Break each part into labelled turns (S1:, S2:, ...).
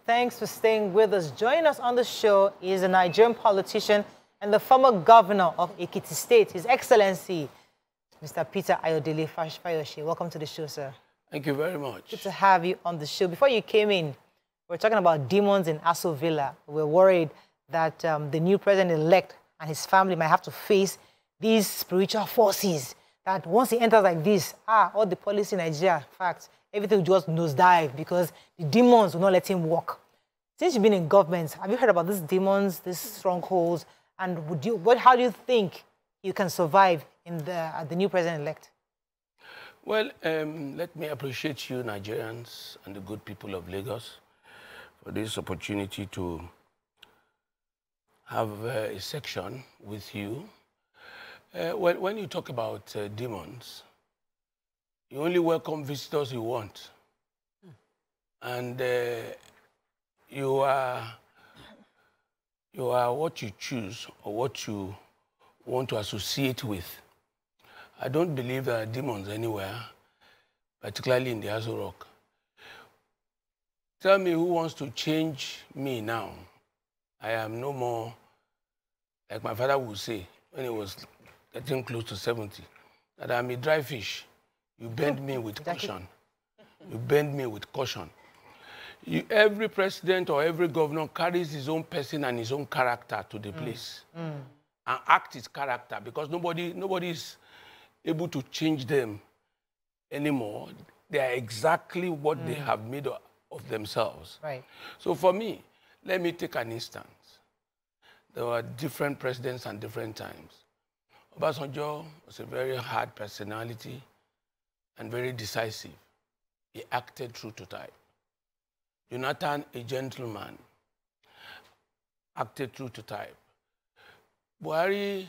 S1: Thanks for staying with us. Joining us on the show is a Nigerian politician and the former governor of Ekiti State, His Excellency, Mr. Peter Ayodele Fayose. Welcome to the show, sir.
S2: Thank you very much.
S1: Good to have you on the show. Before you came in, we were talking about demons in Aso Villa. We're worried that the new president-elect and his family might have to face these spiritual forces, that once he enters like this, all the policy in Nigeria, in fact, everything will just nosedive because the demons will not let him walk. Since you've been in government, have you heard about these demons, these strongholds, and how do you think you can survive in the new president-elect?
S2: Well, let me appreciate you, Nigerians, and the good people of Lagos for this opportunity to have a section with you. When you talk about demons, you only welcome visitors you want. And you are what you choose or what you want to associate with. I don't believe there are demons anywhere, particularly in the Aso Rock. Tell me who wants to change me now. I am no more, like my father would say, when he was getting close to 70, that I'm a dry fish. You bend me with caution. You bend me with caution. Every president or every governor carries his own person and his own character to the place and act his character, because nobody is able to change them anymore. They are exactly what they have made of themselves.
S1: Right.
S2: So for me, let me take an instance. There were different presidents and different times. Obasanjo was a very hard personality and very decisive. He acted true to type. Jonathan, a gentleman, acted true to type. Buhari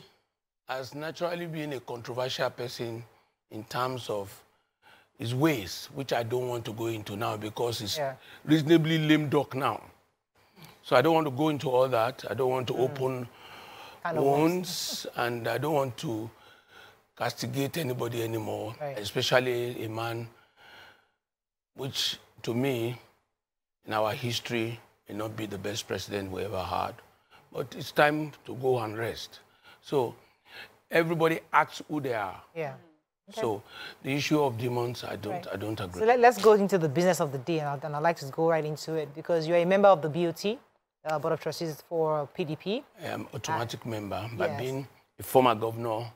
S2: has naturally been a controversial person in terms of his ways, which I don't want to go into now because he's reasonably lame duck now. So I don't want to go into all that. I don't want to open wounds, and I don't want to castigate anybody anymore, especially a man which, to me, in our history, may not be the best president we ever had. But it's time to go and rest. So everybody acts who they are.
S1: Yeah. Okay.
S2: So the issue of demons, I don't agree.
S1: So let's go into the business of the day, and I'd like to go right into it, because you're a member of the BOT, Board of Trustees for PDP.
S2: I am an automatic member by being a former governor,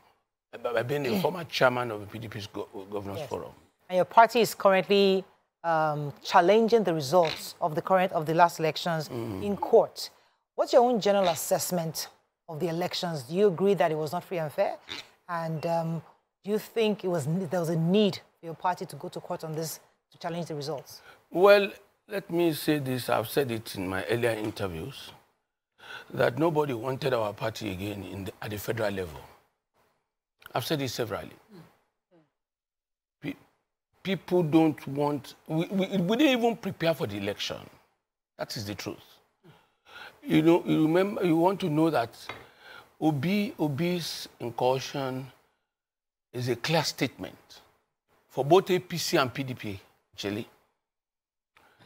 S2: by being a former chairman of the PDP's Governors Forum. And
S1: your party is currently challenging the results of the last elections in court. What's your own general assessment of the elections? Do you agree that it was not free and fair? And do you think there was a need for your party to go to court on this to challenge the results? Well, let me say this. I've said it in my earlier interviews, that nobody wanted our party again at the federal level. I've said it severally. People don't want... We didn't even prepare for the election. That is the truth. You know, you want to know that Obi's incursion is a clear statement for both APC and PDP, actually.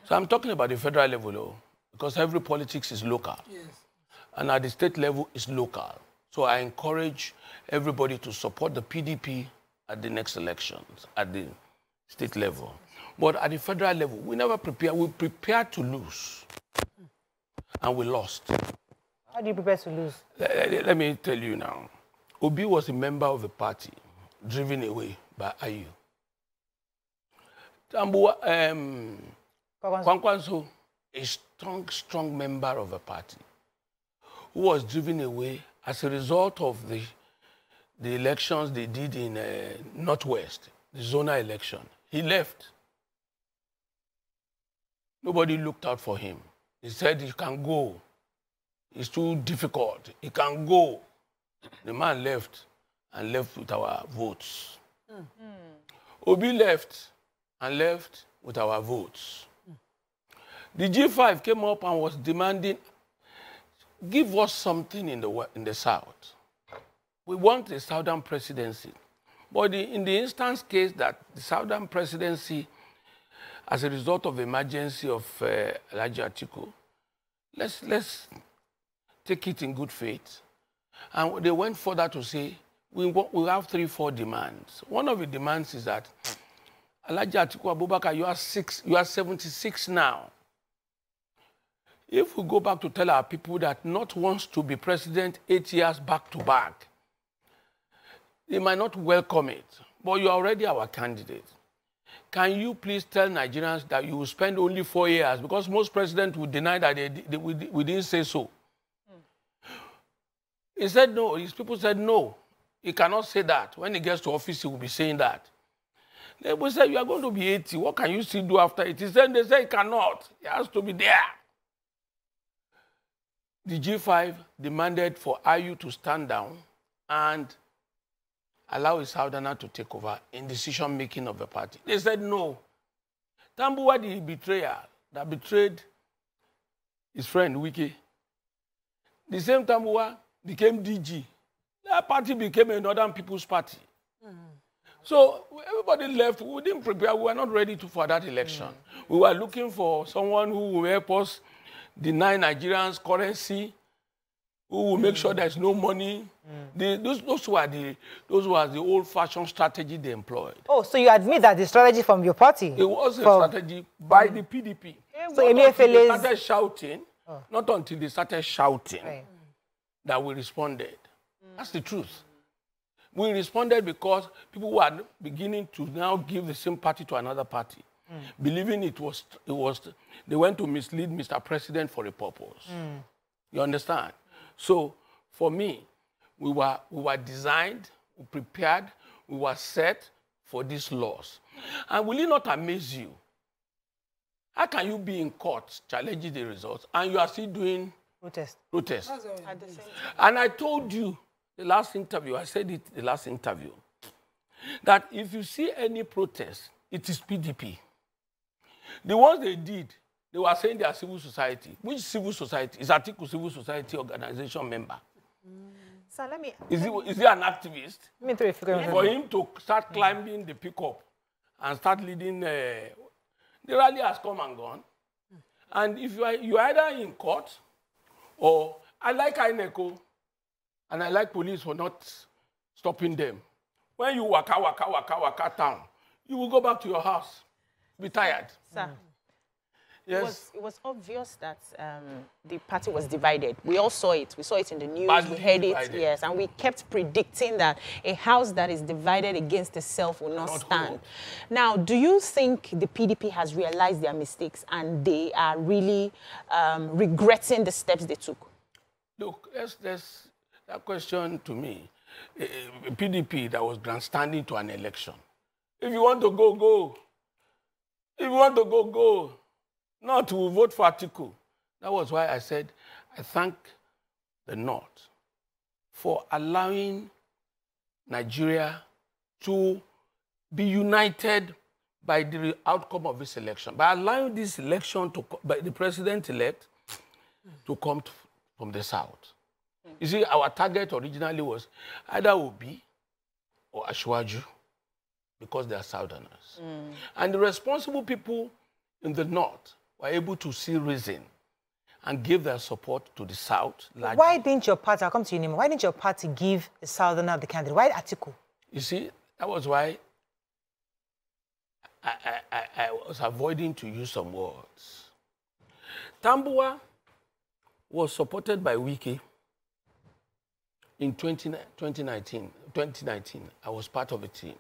S1: So I'm talking about the federal level, though, because every politics is local. Yes. And at the state level, it's local. So I encourage everybody to support the PDP at the next elections, at the state level. But at the federal level, we never prepare. We prepared to lose. And we lost. How do you prepare to lose? Let me tell you now. Obi was a member of the party, driven away by Ayu. Kwankwanso, a strong member of a party, who was driven away as a result of the elections they did in Northwest, the zonal election. He left. Nobody looked out for him. He said he can go. It's too difficult. He can go. The man left and left with our votes. Obi left and left with our votes. The G5 came up and was demanding, give us something in the South. We want a Southern presidency. But in the instance case that the Southern presidency
S2: as a result of the emergency of Alhaji Atiku, let's take it in good faith. And they went further to say, we have 3-4 demands. One of the demands is that, Alhaji Atiku Abubakar, you are 76 now. If we go back to tell our people that not wants to be president 8 years back to back, they might not welcome it, but you are already our candidate. Can you please tell Nigerians that you will spend only 4 years? Because most presidents would deny that we didn't say so. He said no. His people said no. He cannot say that. When he gets to office, he will be saying that. They will say, you are going to be 80. What can you still do after it? He said, they say he cannot. He has to be there. The G5 demanded for Ayu to stand down and allow his Southerner to take over in decision-making of the party. They said no. Tambuwa, the betrayer that betrayed his friend, Wike, the same Tambuwa became DG. That party became a Northern People's Party. So everybody left. We didn't prepare. We were not ready for that election. We were looking for someone who will help us deny Nigerians currency, who will make sure there's no money. Those were the old-fashioned strategy they employed.
S3: Oh, so you admit that the strategy from your party?
S2: It was a strategy by the PDP.
S3: So
S2: not until they started shouting, not until they started shouting that we responded. That's the truth. We responded because people were beginning to now give the same party to another party, believing they went to mislead Mr. President for a purpose. You understand? So, for me, we were designed, we prepared, we were set for this loss. And will it not amaze you? How can you be in court challenging the results and you are still doing protest? And I told you the last interview, I said it the last interview, that if you see any protest, it is PDP. The ones they did, they were saying they are civil society. Which civil society? Is Atiku civil society organization member?
S3: So let me...
S2: Is he an activist?
S3: Let me throw a figure.
S2: For him to start climbing the pickup and start leading... the rally has come and gone. And if you are either in court or... I like INECO and I like police for not stopping them. When you waka town, you will go back to your house, be tired.
S4: Sir,
S2: yes.
S4: It was obvious that the party was divided. We all saw it. We saw it in the news.
S2: Badly
S4: we heard
S2: divided.
S4: it, yes. And we kept predicting that a house that is divided against itself will not stand.
S2: Hold.
S4: Now, do you think the PDP has realized their mistakes and they are really regretting the steps they took?
S2: Look, that question to me, PDP that was grandstanding to an election. If you want to go, go. If you want to go, go. Not to vote for Atiku. That was why I said I thank the North for allowing Nigeria to be united by the outcome of this election, by allowing this election by the president-elect to come from the South. You see, our target originally was either Obi or Ashwaju because they are Southerners. And the responsible people in the North were able to see reason and give their support to the South.
S3: Why didn't your party, I'll come to you, Nima, why didn't your party give the Southerner the candidate? Why Atiku?
S2: You see, that was why I was avoiding to use some words. Tambuwa was supported by Wike in 2019. I was part of a team.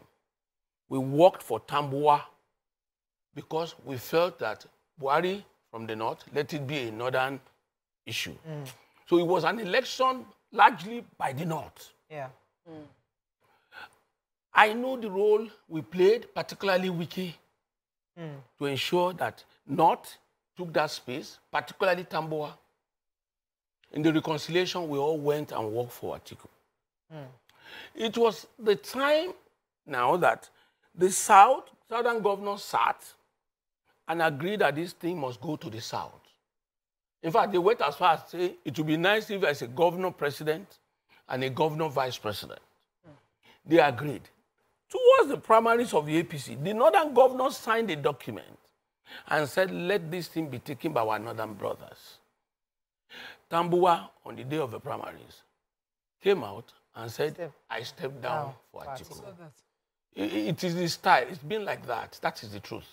S2: We worked for Tambuwa because we felt that Buhari from the North, let it be a Northern issue. So it was an election largely by the North.
S3: Yeah.
S2: I know the role we played, particularly Wike, to ensure that North took that space, particularly Tambuwa. In the reconciliation, we all went and worked for Atiku. It was the time now that the Southern governors sat and agreed that this thing must go to the South. In fact, they went as far as saying it would be nice if there's a governor-president and a governor-vice-president. They agreed. Towards the primaries of the APC, the Northern governors signed a document and said, let this thing be taken by our northern brothers. Tambuwa, on the day of the primaries, came out and said, I stepped down for Atiku. It is the style. It's been like that. That is the truth.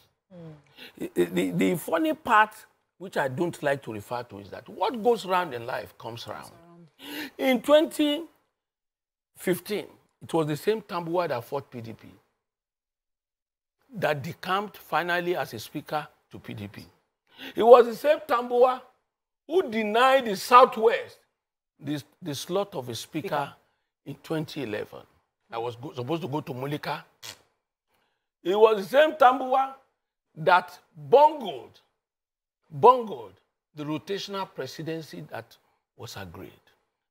S2: The funny part, which I don't like to refer to, is that what goes round in life comes round. In 2015, it was the same Tambuwa that fought PDP that decamped finally as a speaker to PDP. It was the same Tambuwa who denied the Southwest the slot of a speaker in 2011. I was supposed to go to Mulika. It was the same Tambuwa that bungled the rotational presidency that was agreed.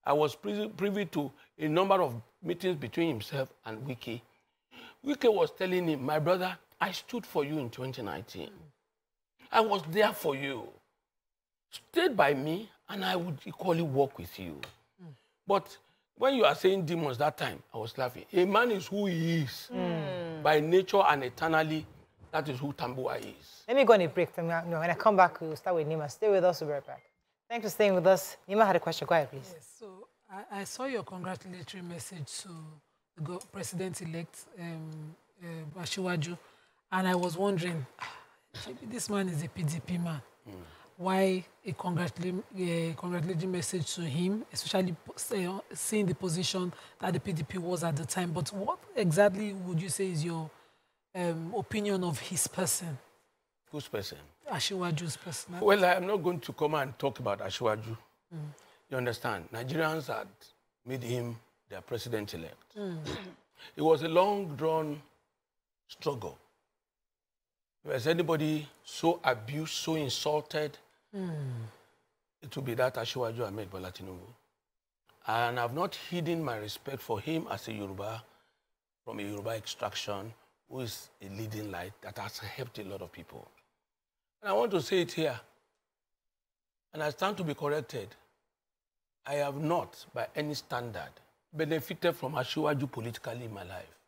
S2: I was privy to a number of meetings between himself and Wike. Wike was telling him, my brother, I stood for you in 2019. I was there for you. Stayed by me, and I would equally work with you. But when you are saying demons that time, I was laughing. A man is who he is. By nature and eternally, that is who Tambuwa is.
S3: Let me go on a break. When I come back, we'll start with Nima. Stay with us, we'll be right back. Thanks for staying with us. Nima had a question. Go ahead, please.
S5: Yes, so I saw your congratulatory message to the President-elect Asiwaju, and I was wondering, maybe this man is a PDP man. Why a congratulatory message to him, especially seeing the position that the PDP was at the time. But what exactly would you say is your opinion of his person?
S2: Whose person?
S5: Asiwaju's person.
S2: Well, I'm not going to come and talk about Asiwaju. You understand? Nigerians had made him their president-elect. It was a long-drawn struggle. Was anybody so abused, so insulted? It will be that Asiwaju Ahmed Bola Tinubu. And I've not hidden my respect for him as a Yoruba, from a Yoruba extraction, who is a leading light that has helped a lot of people. And I want to say it here, and I stand to be corrected. I have not, by any standard, benefited from Asiwaju politically in my life.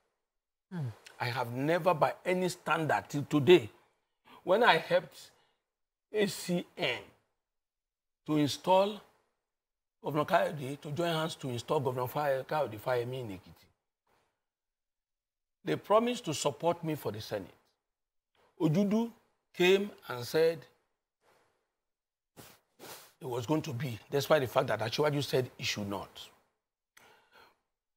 S2: I have never, by any standard, till today, when I helped ACN to install Governor Kayode, to join hands to install Governor Kayode Fayemi in Ekiti, they promised to support me for the Senate. Ojudu came and said it was going to be, despite the fact that Asiwaju said it should not.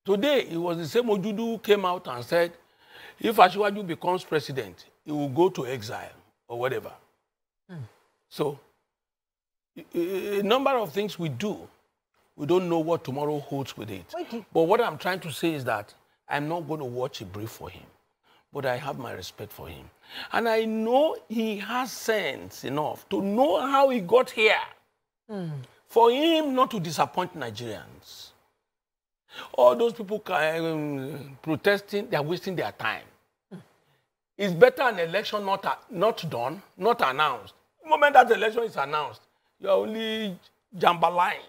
S2: Today, it was the same Ojudu who came out and said, if Asiwaju becomes president, he will go to exile or whatever. So, a number of things we do, we don't know what tomorrow holds with it. But what I'm trying to say is that I'm not going to watch a brief for him, but I have my respect for him. And I know he has sense enough to know how he got here. For him not to disappoint Nigerians. All those people protesting, they are wasting their time. It's better an election not done, not announced. The moment that election is announced, you're only jambalaying,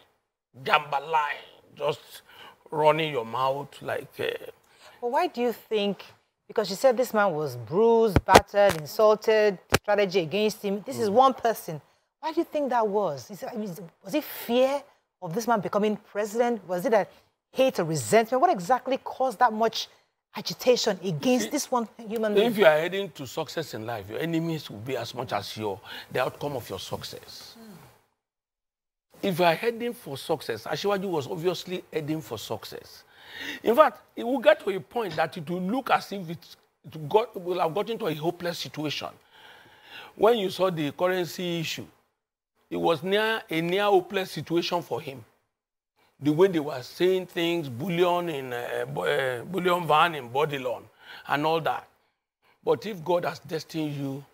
S2: just running your mouth like...
S3: Well, why do you think, because you said this man was bruised, battered, insulted, strategy against him. This is one person. Why do you think that was? Was it fear of this man becoming president? Was it a hate or resentment? What exactly caused that much agitation against this one human being?
S2: If you are heading to success in life, your enemies will be as much as the outcome of your success. If you are heading for success, Asiwaju was obviously heading for success. In fact, it will get to a point that it will look as if it will have gotten to a hopeless situation. When you saw the currency issue, it was a near hopeless situation for him. The way they were saying things, bullion in bullion van in Bodilon, and all that. But if God has destined you,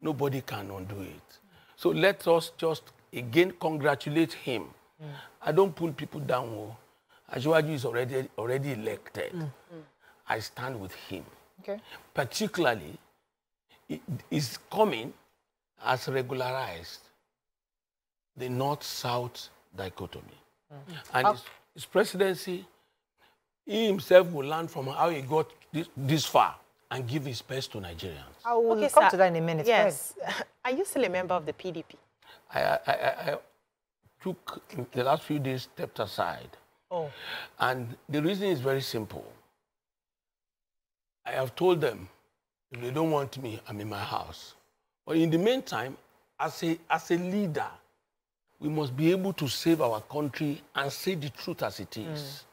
S2: nobody can undo it. So let us just again congratulate him. I don't pull people down. Asiwaju is already elected. I stand with him.
S3: Okay.
S2: Particularly, his coming has regularized the North-South dichotomy. And his presidency, he himself will learn from how he got this far
S1: and give his best to Nigerians.
S3: I will come to that in a minute.
S4: Yes. Are you still a member of the PDP?
S1: I took, in the last few days, stepped aside.
S3: Oh.
S1: And the reason is very simple. I have told them, if they don't want me, I'm in my house. But in the meantime, as a leader, we must be able to save our country and say the truth as it is.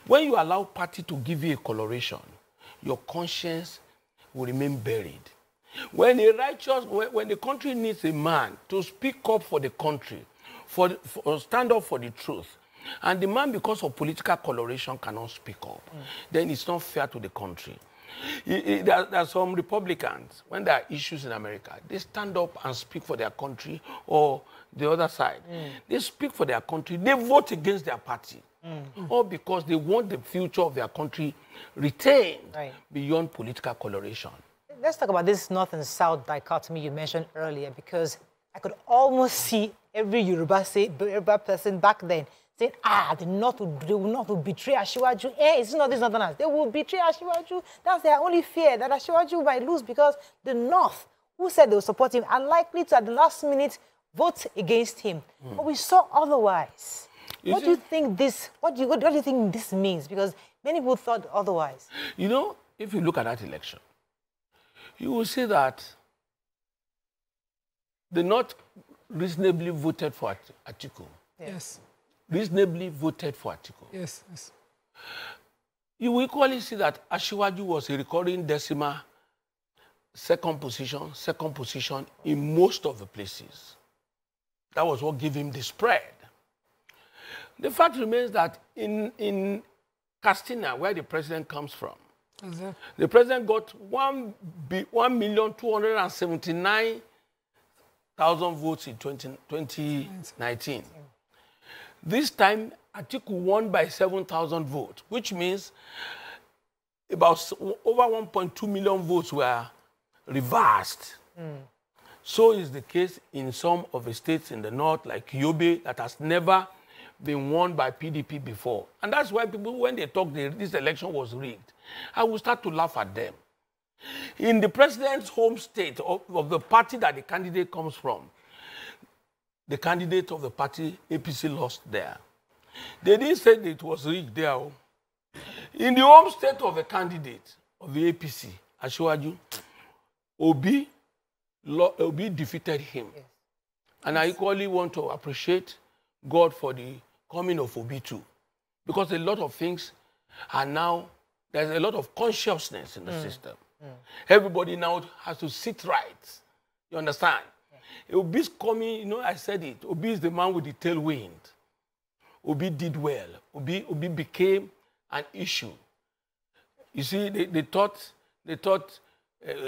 S1: When you allow party to give you a coloration, your conscience will remain buried. When the country needs a man to speak up for the country, stand up for the truth, and the man, because of political coloration, cannot speak up, then it's not fair to the country. There are some Republicans, when there are issues in America, they stand up and speak for their country, or the other side. They speak for their country, they vote against their party, all because they want the future of their country retained beyond political coloration.
S3: Let's talk about this North and South dichotomy you mentioned earlier, because I could almost see every Yoruba person back then saying, the North will betray Asiwaju. It's not this, not that. They will betray Asiwaju. That's their only fear, that Asiwaju might lose, because the North, who said they will support him, are likely to, at the last minute, vote against him. But we saw otherwise. What do you think this means? Because many people thought otherwise.
S1: You know, if you look at that election, you will see that the North reasonably voted for Atiku.
S5: Yes.
S1: Reasonably voted for Atiku.
S5: Yes, yes.
S1: You will equally see that Asiwaju was a recurring decimal second position in most of the places. That was what gave him the spread. The fact remains that in Castina, where the president comes from, the president got 1,279,000 votes in 2019. This time, Atiku won by 7,000 votes, which means about over 1.2 million votes were reversed. So is the case in some of the states in the north, like Yobe, that has never been won by PDP before. And that's why people, when they talk this election was rigged, I will start to laugh at them. In the president's home state of the party that the candidate comes from, the candidate of the party, APC, lost there. They didn't say that it was rigged there. In the home state of the candidate of the APC, Asiwaju, Obi defeated him. Yes. And I equally want to appreciate God for the coming of Obi too. Because a lot of things are now, there's a lot of consciousness in the system. Everybody now has to sit right. You understand? Obi's coming, you know, I said it. Obi is the man with the tailwind. Obi did well. Obi became an issue. You see, they thought it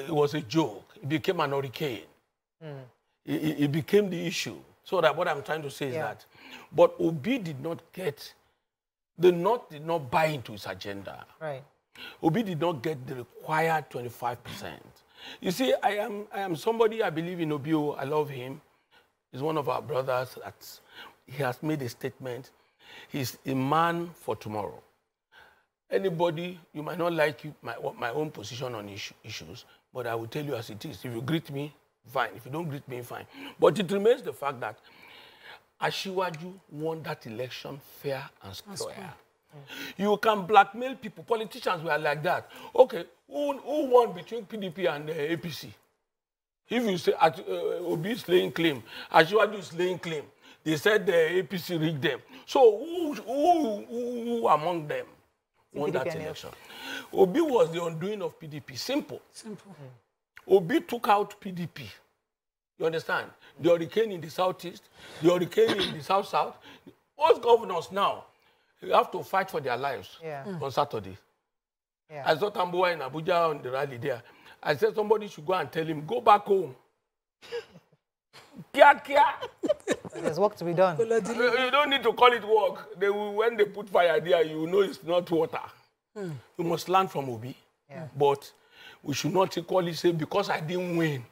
S1: was a joke. It became an hurricane. It became the issue. So that what I'm trying to say is that. But Obi did not get, the North did not buy into his agenda. Right. Obi did not get the required 25%. You see, I am somebody, I believe in Obio, I love him. He's one of our brothers. He has made a statement. He's a man for tomorrow. Anybody, you might not like my own position on issues, but I will tell you as it is. If you greet me, fine. If you don't greet me, fine. But it remains the fact that Asiwaju won that election fair and square. You can blackmail people. Politicians were like that. Okay, who won between PDP and APC? If you say Obi is laying claim, Asiwaju is laying claim, they said the APC rigged them. So who among them won that election? Obi was the undoing of PDP. Simple. Obi took out PDP. You understand? The hurricane in the southeast, the hurricane in the south-south. Most governors now, you have to fight for their lives on Saturday. I saw Tamboa in Abuja on the rally there. I said somebody should go and tell him, go back home.
S3: There's work to be done.
S1: You don't need to call it work. When they put fire there, you know it's not water. You must learn from Obi. But we should not equally say, because I didn't win,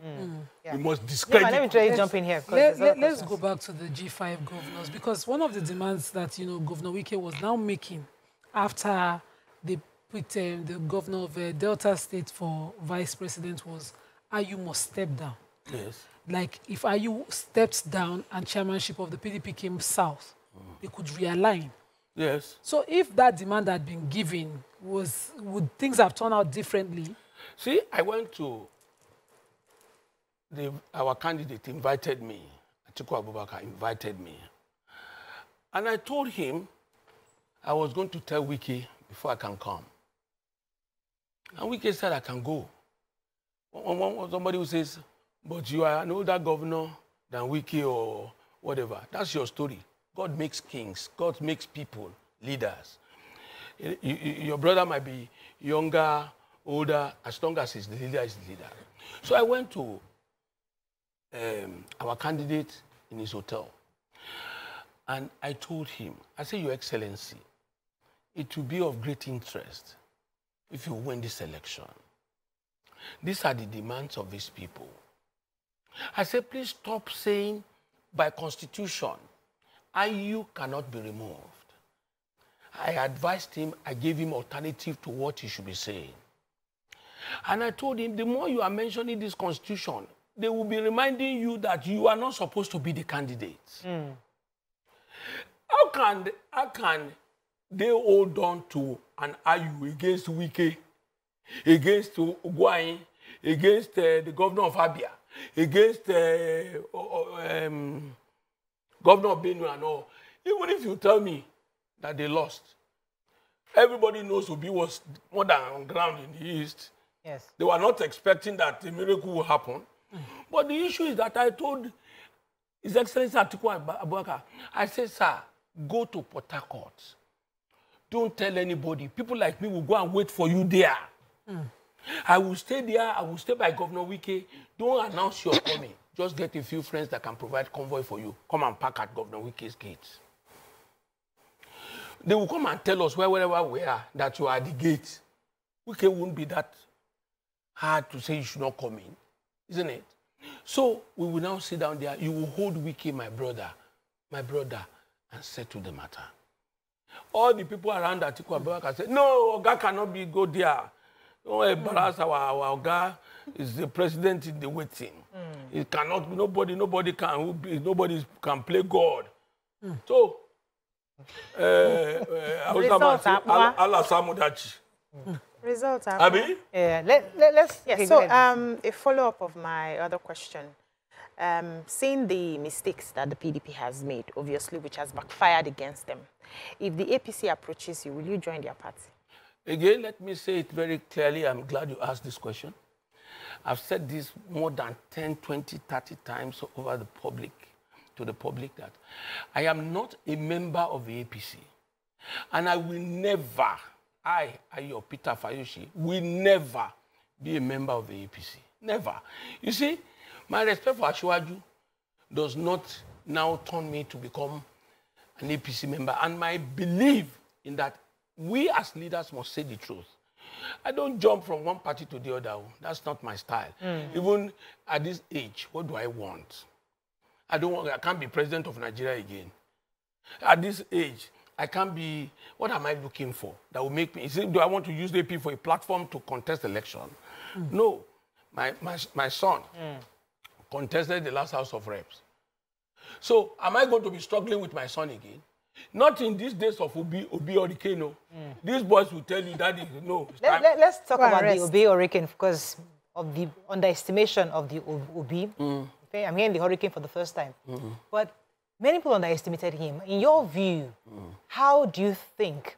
S1: we must discredit.
S3: Let me try to jump in here.
S5: Let's go back to the G5 governors, because one of the demands that Governor Wike was now making after the with the governor of Delta State for vice president was Ayu must step down.
S2: Yes.
S5: Like, if Ayu stepped down and chairmanship of the PDP came south, they could realign.
S2: Yes.
S5: So if that demand had been given, would things have turned out differently?
S2: See, I went to our candidate invited me. Atiku Abubakar invited me. And I told him I was going to tell Wiki before I can come. And Wiki said I can go. Somebody who says, but you are an older governor than Wiki or whatever. That's your story. God makes kings. God makes people, leaders. Your brother might be younger, older, as long as he's the leader, he's the leader. So I went to our candidate in his hotel. And I told him, I said, Your Excellency, it will be of great interest if you win this election. These are the demands of these people. I said, please stop saying by constitution, Ayu cannot be removed. I advised him, I gave him alternative to what he should be saying. And I told him, the more you are mentioning this constitution, they will be reminding you that you are not supposed to be the candidate. How can they hold on to an Ayu against Wike, against Ugwai, against the governor of Abia, against governor of Benue and all? Even if you tell me that they lost, everybody knows Obi was more than on ground in the east.
S3: Yes.
S2: They were not expecting that a miracle would happen. But the issue is that I told His Excellency Atiku Abubakar, I said, sir, go to Port Harcourt. Don't tell anybody. People like me will go and wait for you there. I will stay there. I will stay by Governor Wike. Don't announce your coming. Just get a few friends that can provide convoy for you. Come and park at Governor Wike's gate. They will come and tell us wherever we are that you are at the gate. Wike won't be that hard to say you should not come in, isn't it? So we will now sit down there. You will hold Wike, my brother, and settle the matter. All the people around Atiku Abubakar said, no, Oga cannot go there. Don't embarrass our Oga. Is the president in the waiting. It cannot, nobody can play God. So, Allah Samudachi.
S4: Results are
S2: Abi?
S3: Yeah, let's...
S4: Yes,
S3: okay,
S4: so
S3: a
S4: a follow-up of my other question. Seeing the mistakes that the PDP has made, obviously, which has backfired against them, if the APC approaches you, will you join their party?
S2: Again, let me say it very clearly. I'm glad you asked this question. I've said this more than 10, 20, 30 times over to the public that I am not a member of the APC. And I will never, Peter Fayose, will never be a member of the APC. Never. You see, my respect for Asiwaju does not now turn me to become an APC member. And my belief in that we as leaders must say the truth. I don't jump from one party to the other. That's not my style. Even at this age, what do I want? I can't be president of Nigeria again. At this age, I can't be, what am I looking for that will make me, do I want to use the AP for a platform to contest election? No. My son contested the last House of Reps. So am I going to be struggling with my son again? Not in these days of Obi Hurricane. These boys will tell you, Daddy, no.
S3: Let's talk about the Obi Hurricane because of the underestimation of the Obi. Okay, I'm hearing the hurricane for the first time. But many people underestimated him. In your view, how do you think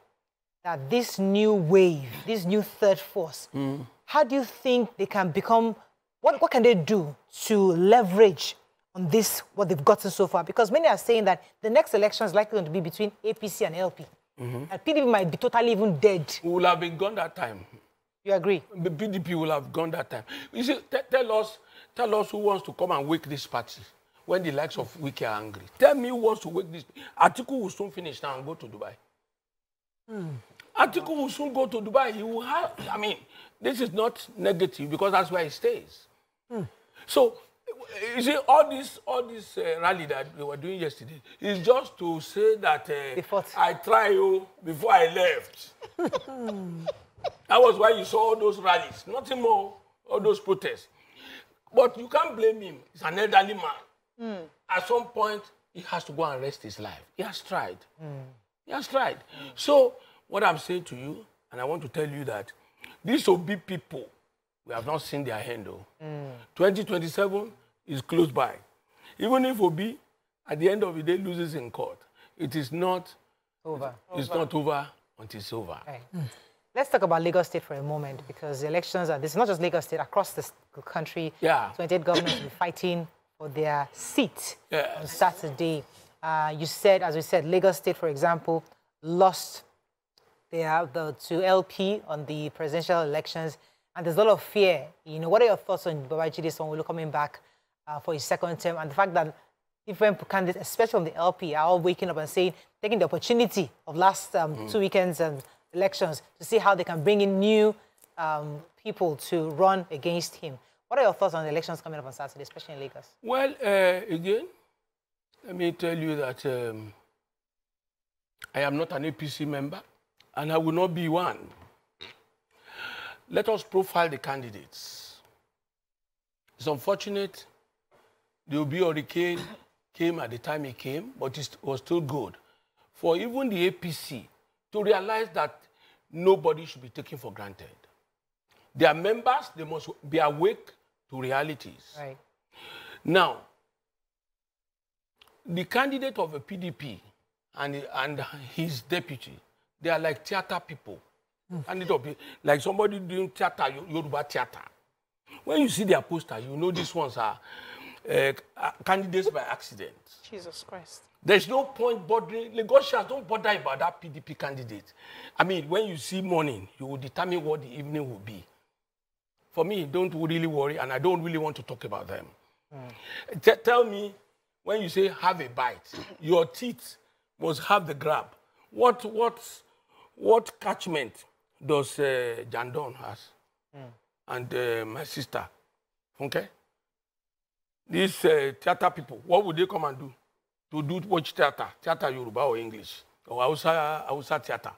S3: that this new wave, this new third force, how do you think they can become, what can they do to leverage on this, what they've gotten so far? Because many are saying that the next election is likely going to be between APC and LP. And PDP might be totally even dead.
S2: We will have been gone that time.
S3: You agree?
S2: The PDP will have gone that time. You see, tell us who wants to come and wake this party when the likes of Wike are angry. Tell me who wants to wake this. Atiku will soon finish now and go to Dubai. Atiku will soon go to Dubai. He will have, I mean, this is not negative because that's where he stays. So, you see, all this rally that we were doing yesterday is just to say that I tried you before I left. That was why you saw all those rallies. Nothing more, all those protests. But you can't blame him. He's an elderly man. At some point, he has to go and rest his life. He has tried. He has tried. So, what I'm saying to you, and I want to tell you that these Obi people, we have not seen their hand, though. 2027 is close by. Even if Obi, at the end of the day, loses in court, it is not
S3: over.
S2: It's not over until it's over.
S3: Right. Let's talk about Lagos State for a moment, because the elections are, this is not just Lagos State, across the country. 28 governors will be fighting for their seat on Saturday. You said, as we said, Lagos State, for example, lost to LP on the presidential elections, and there's a lot of fear. You know, what are your thoughts on Babajide Sanwo-Olu coming back for his second term, and the fact that different candidates, especially on the LP, are all waking up and saying, taking the opportunity of last 2 weekends and elections to see how they can bring in new people to run against him. What are your thoughts on the elections coming up on Saturday, especially in Lagos?
S2: Well, again, let me tell you that I am not an APC member, and I will not be one. Let us profile the candidates. It's unfortunate the Obi hurricane came at the time it came, but it was still good for even the APC to realize that nobody should be taken for granted. Their members, they must be awake to realities.
S3: Right. Now,
S2: the candidate of a PDP and his deputy, they are like theater people. Like somebody doing theater, Yoruba theater. When you see their poster, you know these ones are candidates by accident.
S4: Jesus Christ.
S2: There's no point bothering. Lagosians don't bother about that PDP candidate. I mean, when you see morning, you will determine what the evening will be. For me, don't really worry, and I don't really want to talk about them. Tell me, when you say have a bite, your teeth must have the grab. What catchment does Jandon has? And my sister, okay? These theater people, what would they come and do? To do which theater? Theater Yoruba or English? Or Hausa theater?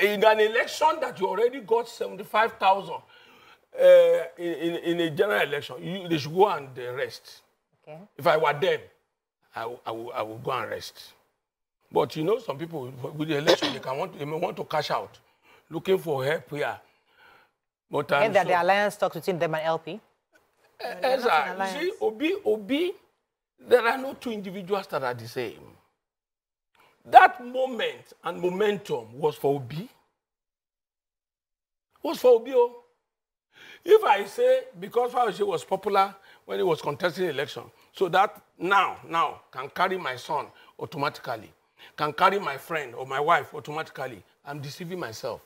S2: In an election that you already got 75,000 in a general election, they should go and rest. Okay. If I were them, I would go and rest. But you know, some people with the election, they may want to cash out, looking for help here. But
S3: and that the alliance talks between them and LP?
S2: You see, Obi, there are no two individuals that are the same. That moment and momentum was for Obi. Was for Obi. If I say, because Fayose was popular when he was contesting the election, so that now can carry my son automatically, can carry my friend or my wife automatically, I'm deceiving myself.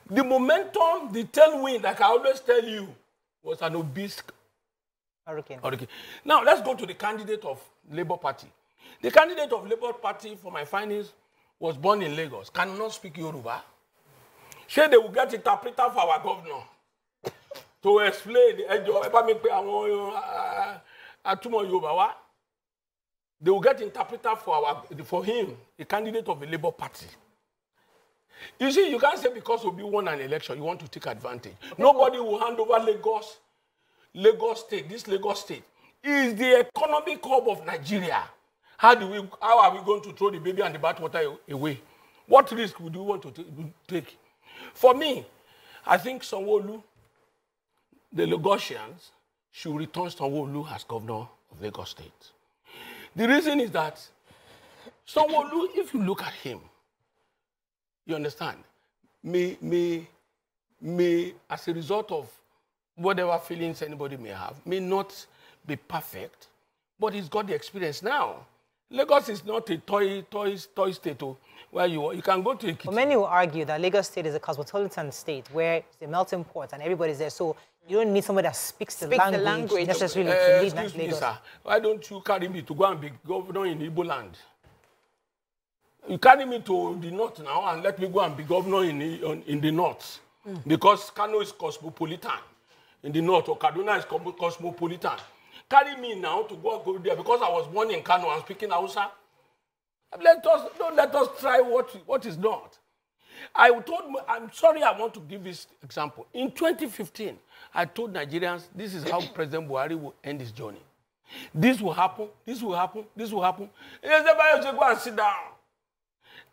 S2: The momentum, the tailwind, like I always tell you, was an Obi's hurricane. Now, let's go to the candidate of Labour Party. The candidate of Labour Party, for my findings, was born in Lagos, cannot speak Yoruba. Sure, they will get interpreter for our governor to explain they will get interpreter for him, the candidate of the Labour Party. You see, you can't say because Obi won an election, you want to take advantage. Nobody will hand over Lagos State. This Lagos State is the economic hub of Nigeria. How are we going to throw the baby and the bathwater away? What risk would you want to take? For me, I think Sanwo-Olu, the Lagosians, should return Sanwo-Olu as governor of Lagos State. The reason is that Sanwo-Olu, if you look at him, you understand, may as a result of whatever feelings anybody may have, may not be perfect, but he's got the experience now. Lagos is not a toy state where you can go to Ekiti.
S3: Well, many will argue that Lagos State is a cosmopolitan state where it's a melting pot and everybody's there, so you don't need somebody that speaks the language necessarily to lead Lagos. Me, sir.
S2: Why don't you carry me to go and be governor in Igbo land? You carry me to the north now and let me go and be governor in the north. Because Kano is cosmopolitan in the north, or Kaduna is cosmopolitan. Carry me now to go there because I was born in Kano and speaking Hausa. Don't let us try what is not. I'm sorry, I want to give this example. In 2015, I told Nigerians, this is how President Buhari will end his journey. This will happen, this will happen, this will happen. Yes, everybody should go and sit down.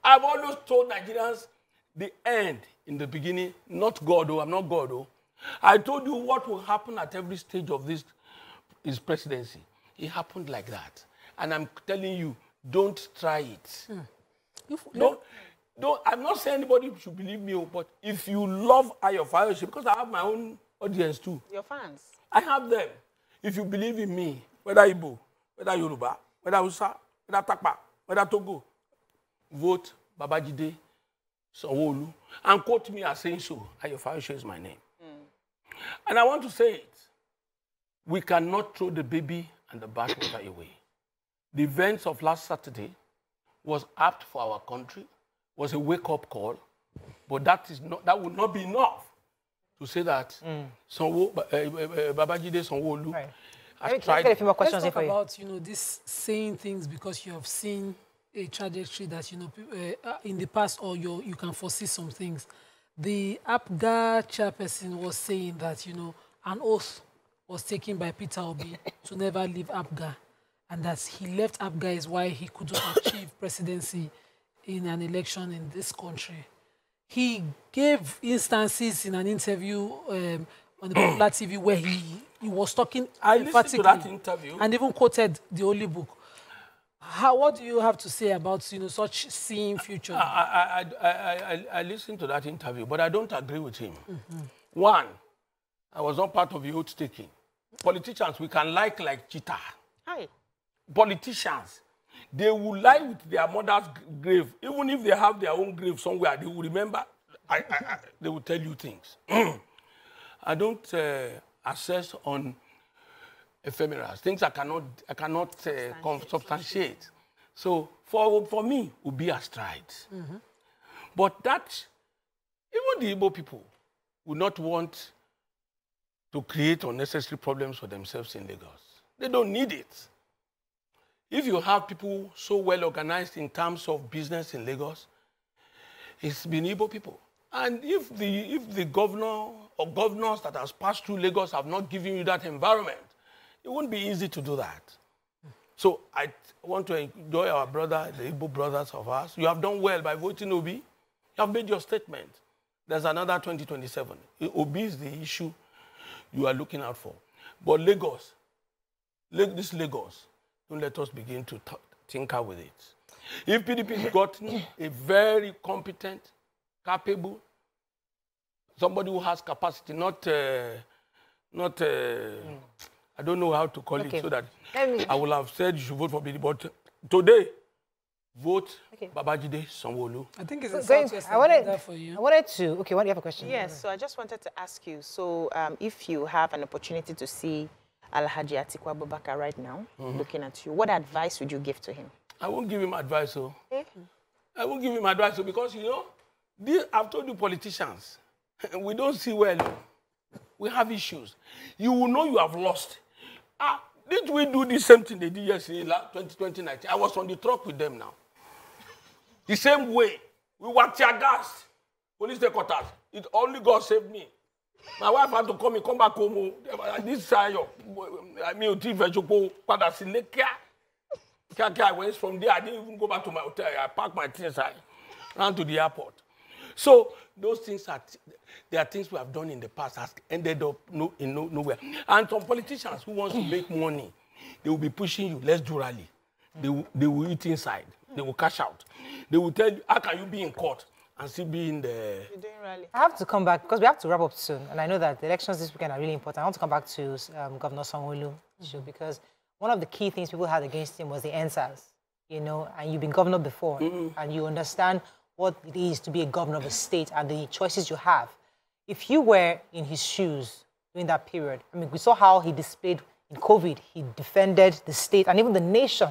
S2: I've always told Nigerians the end in the beginning, not God, I'm not God. I told you what will happen at every stage of his presidency. It happened like that. And I'm telling you, don't try it. I'm not saying anybody should believe me, but if you love Ayodele Fayose, because I have my own audience too.
S4: Your fans.
S2: I have them. If you believe in me, whether Igbo, whether Yoruba, whether Hausa, whether Takpa, whether Togo, vote Babajide Sanwo-Olu and quote me as saying so. Ayodele Fayose is my name. And I want to say it. We cannot throw the baby and the bathwater away. The events of last Saturday was apt for our country, was a wake-up call, but that would not be enough to say that Babajide Sanwo-Olu has tried.
S3: Let's get a few more questions.
S5: Let's talk about this saying things because you have seen a trajectory that in the past, or you can foresee some things. The APGA chairperson was saying that an oath was taken by Peter Obi to never leave APGA, and that he left APGA is why he couldn't achieve presidency in an election in this country. He gave instances in an interview on the Popular TV where he was talking
S2: listened to that interview
S5: and even quoted the Holy Book. What do you have to say about such seeing future?
S2: I listened to that interview, but I don't agree with him. One, I was not part of the oath taking. Politicians, we can like cheetah.
S4: Hi.
S2: Politicians, they will lie with their mother's grave. Even if they have their own grave somewhere, they will remember. They will tell you things. I don't assess on ephemerals, things I cannot substantiate. So for me, it would be a stride. But that, even the Igbo people would not want to create unnecessary problems for themselves in Lagos. They don't need it. If you have people so well organized in terms of business in Lagos, it's been Igbo people. And if the governor or governors that has passed through Lagos have not given you that environment, it won't be easy to do that. So I want to enjoy our brother, the Igbo brothers of us. You have done well by voting Obi. You have made your statement. There's another 2027. Obi is the issue you are looking out for. But Lagos, this Lagos, don't let us begin to tinker with it. If PDP has gotten a very competent, capable, somebody who has capacity, I don't know how to call it so that I will have said you should vote for PDP, but today, vote Babajide Sanwo-Olu.
S5: I think it's a Southwest agenda for you.
S3: I wanted to, what do you have a question?
S4: Yes, so I just wanted to ask you, so if you have an opportunity to see Alhaji Atiku Abubakar right now, looking at you, what advice would you give to him?
S2: I won't give him advice, I won't give him advice, because, I've told you politicians, we don't see well. We have issues. You will know you have lost. Didn't we do the same thing they did yesterday, 2019? I was on the truck with them now. The same way. We were tear gas. Police headquarters. It only God saved me. My wife had to come back home. This side, I went from there. I didn't even go back to my hotel. I packed my things. I ran to the airport. So those things there are things we have done in the past has ended up nowhere. And some politicians who want to make money, they will be pushing you. Let's do rally. They will eat inside. They will cash out. They will tell you, how can you be in court and still be in the...
S4: You're doing rally.
S3: I have to come back because we have to wrap up soon. And I know that the elections this weekend are really important. I want to come back to Governor Sanwo-Olu issue because one of the key things people had against him was the answers, and you've been governor before and you understand what it is to be a governor of a state and the choices you have. If you were in his shoes during that period, I mean, we saw how he displayed in COVID. He defended the state and even the nation,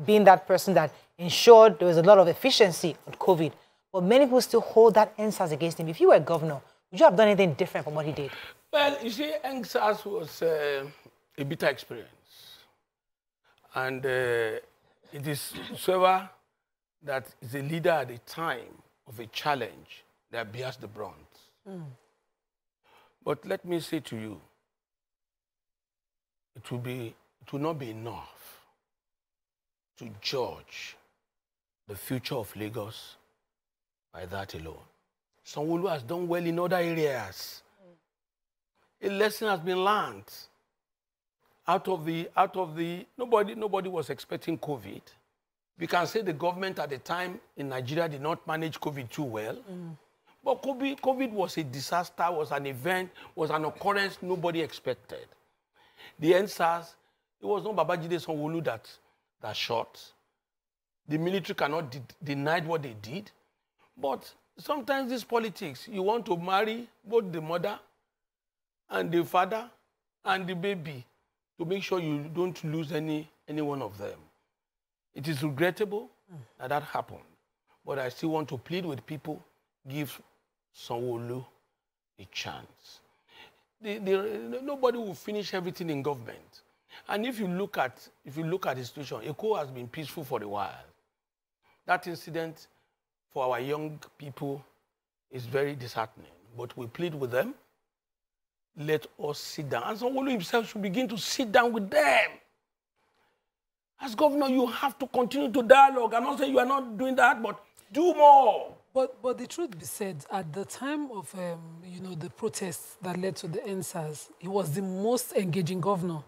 S3: being that person that ensured there was a lot of efficiency on COVID. But many people still hold that answers against him. If you were a governor, would you have done anything different from what he did?
S2: Well, you see, NSAS was a bitter experience. And it is whoever that is a leader at a time of a challenge
S1: They bears the brunt. But let me say to you, it will not be enough to judge the future of Lagos by that alone. Sanwo-Olu has done well in other areas. A lesson has been learned. Nobody was expecting COVID. We can say the government at the time in Nigeria did not manage COVID too well. But COVID was a disaster, was an event, was an occurrence nobody expected. The NSAS, it was not Babajide Sanwo-Olu that shot. The military cannot deny what they did. But sometimes this politics, you want to marry both the mother and the father and the baby to make sure you don't lose any one of them. It is regrettable that happened. But I still want to plead with people, give Sanwo-Olu a chance. Nobody will finish everything in government. And if you look at the situation, Eko has been peaceful for a while. That incident for our young people is very disheartening. But we plead with them. Let us sit down. And Sanwo-Olu himself should begin to sit down with them. As governor, you have to continue to dialogue. I'm not saying you are not doing that, but do more.
S5: But the truth be said, at the time of the protests that led to the NSAS, he was the most engaging governor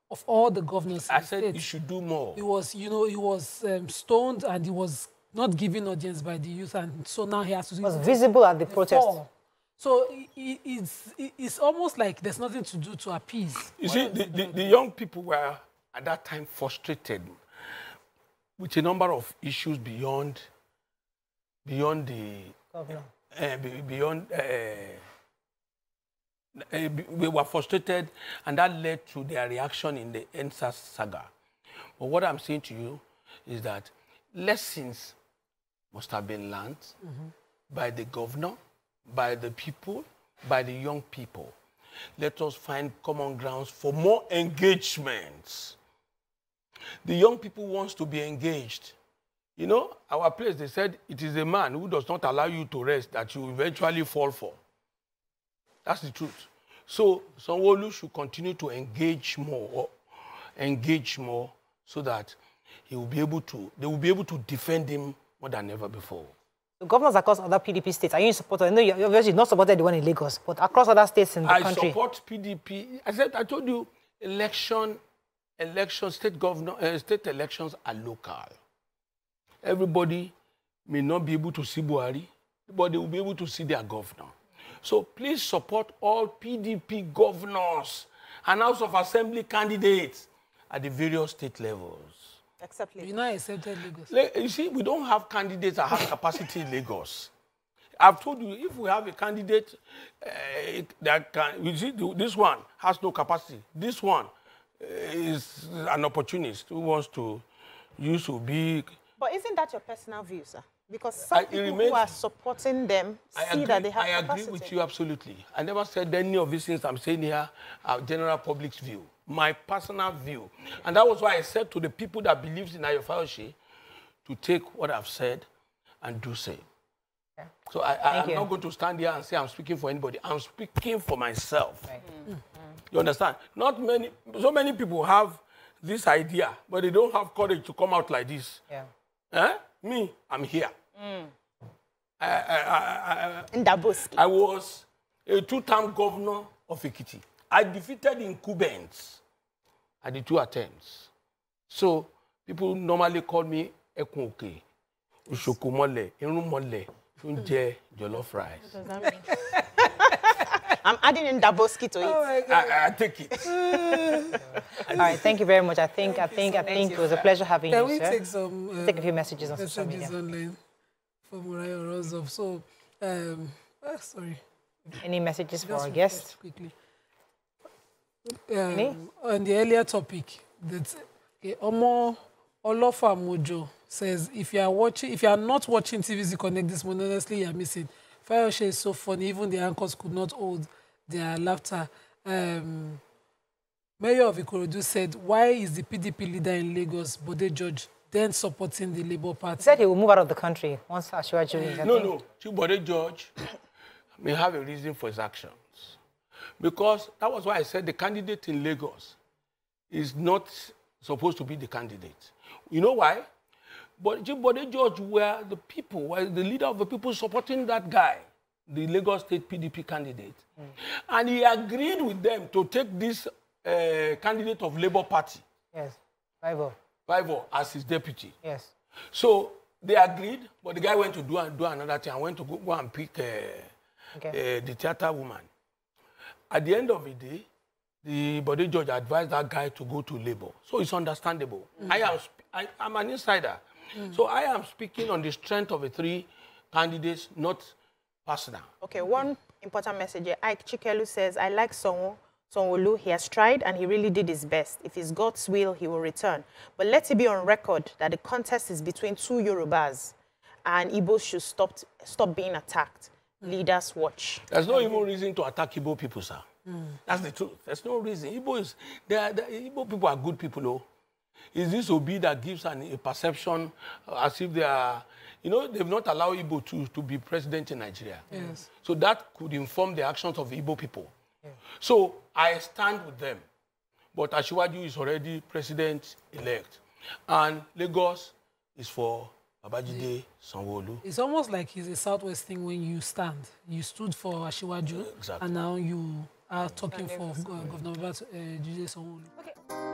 S5: of all the governors.
S1: I said you should do more.
S5: He was, he was stoned and he was not given audience by the youth, and so now he has to.
S3: It was visible at the protest.
S5: So it's almost like there's nothing to do to appease.
S1: You see, the young people were at that time frustrated with a number of issues beyond the governor. We were frustrated, and that led to their reaction in the NSAS saga. But what I'm saying to you is that lessons must have been learned by the governor, by the people, by the young people. Let us find common grounds for more engagements. The young people want to be engaged. You know, our place, they said, it is a man who does not allow you to rest that you eventually fall for. That's the truth. So Sanwo-Olu should continue to engage more so that they will be able to defend him more than ever before.
S3: The governors across other PDP states, are you in support? I know you're obviously not supported the one in Lagos, but across other states in the country.
S1: I support PDP. I told you, state elections are local. Everybody may not be able to see Buhari, but they will be able to see their governor. So please support all PDP governors and House of Assembly candidates at the various state levels.
S4: Except Lagos.
S5: You're not accepted Lagos.
S1: You see, we don't have candidates that have capacity in Lagos. I've told you, if we have a candidate that can, you see, this one has no capacity. This one is an opportunist who wants to use to be.
S4: But isn't that your personal view, sir? Because some people who are supporting them see that they have capacity.
S1: I agree with you absolutely. I never said any of these things I'm saying here are general public's view. My personal view. And that was why I said to the people that believes in Ayodele Fayose to take what I've said and do same. Okay. So I'm not going to stand here and say I'm speaking for anybody. I'm speaking for myself. Right. You understand? So many people have this idea, but they don't have courage to come out like this. Yeah. Me, I'm here. I was a two-term governor of Ekiti. I defeated incumbents at the two attempts. So people normally call me Ekunke, Ushokumole, Irumole, Unje, Jollof rice.
S4: What does that mean? I'm adding in Daboski to it.
S1: Oh I take it.
S3: All right, thank you very much. I think it was a pleasure having you, sir.
S5: Take some
S3: take a few messages on social media.
S5: Online from Murayo Rozov. So, sorry.
S3: Any messages for our guests?
S5: Quickly. On the earlier topic, that Omo Olofa Mojo says, if you are not watching TVC Connect this morning, honestly, you're missing. Fayose is so funny, even the anchors could not hold their laughter. Mayor of Ikorodu said, why is the PDP leader in Lagos, Bode George, then supporting the Labour Party.
S3: He said he will move out of the country once Asiwaju is.
S2: No. Chibode George may have a reason for his actions. Because that was why I said the candidate in Lagos is not supposed to be the candidate. You know why? But Chibode George were the people, were the leader of the people supporting that guy, the Lagos State PDP candidate. And he agreed with them to take this candidate of Labour Party.
S3: Yes, Bible,
S2: as his deputy.
S3: Yes.
S2: So they agreed, but the guy went to do another thing and went to go and pick the theater woman. At the end of the day, the body judge advised that guy to go to Labour. So it's understandable. I'm an insider. So I am speaking on the strength of the three candidates, not personal.
S4: Okay, one important message here. Ike Chikelu says, I like Sanwo-Olu. He has tried and he really did his best. If it's God's will, he will return. But let it be on record that the contest is between two Yorubas and Igbos should stop being attacked. Leaders watch.
S2: There's no even reason to attack Igbo people, sir. That's the truth. There's no reason. Igbo people are good people, though. It's this Obi that gives a perception as if they are, they've not allowed Igbo to be president in Nigeria.
S5: Yes.
S2: So that could inform the actions of Igbo people. Yeah. So I stand with them. But Asiwaju is already president-elect. And Lagos is for Babajide Sanwo-Olu.
S5: It's almost like it's a Southwest thing when you stand. You stood for Asiwaju,
S2: exactly.
S5: And now you are talking for Governor Babajide Sanwo-Olu.
S3: Okay.